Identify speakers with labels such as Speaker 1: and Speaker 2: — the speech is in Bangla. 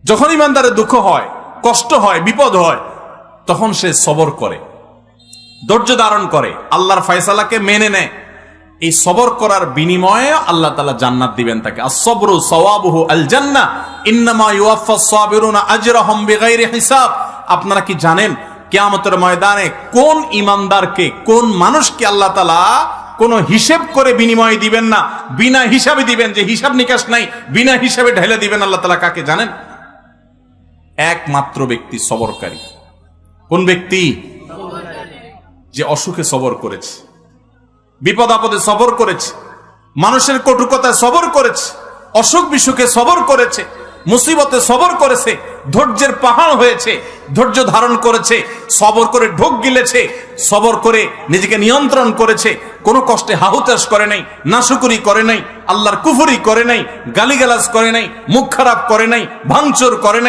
Speaker 1: যখন ইমানদারের দুঃখ হয়, কষ্ট হয়, বিপদ হয়, তখন সে সবর করে, ধৈর্য ধারণ করে, আল্লাহর ফয়সালাকে মেনে নেয়। এই সবর করার বিনিময়ে আল্লাহ তাআলা জান্নাত দিবেন তাকে। আস-সাবরু সাওয়াবুহু আল জান্নাহ ইন্নামা ইউওয়াফাস সাবিরুনা আজরাহুম বিগাইরি হিসাব। আপনারা কি জানেন কিয়ামতের ময়দানে কোন ইমানদারকে, কোন মানুষকে আল্লাহ তাআলা কোন হিসাব করে বিনিময় দিবেন না, বিনা হিসাবে দিবেন, যে হিসাব নিকাশ নাই, বিনা হিসাবে ঢেলে দিবেন আল্লাহ তাআলা কাকে জানেন? একমাত্র ব্যক্তি সবরকারী। কোন ব্যক্তি? যে অসুখে সবর করেছে, বিপদ আপদে সবর করেছে, মানুষের কটুকতায় সবর করেছে, অসুখ বিসুখে সবর করেছে, মুসিবতে সবর করেছে, ধৈর্যের পাহাড় হয়েছে, ধৈর্য ধারণ করেছে, সবর করে ঢোক গিলেছে, সবর করে নিজেকে নিয়ন্ত্রণ করেছে, কোনো কষ্টে হাহুতাশ করে নাই, নাশুকুরি করে নাই, আল্লাহর কুফরি করে নাই, গালিগালাজ করে নাই, মুখ খারাপ করে নাই, ভাঙচুর করে নাই।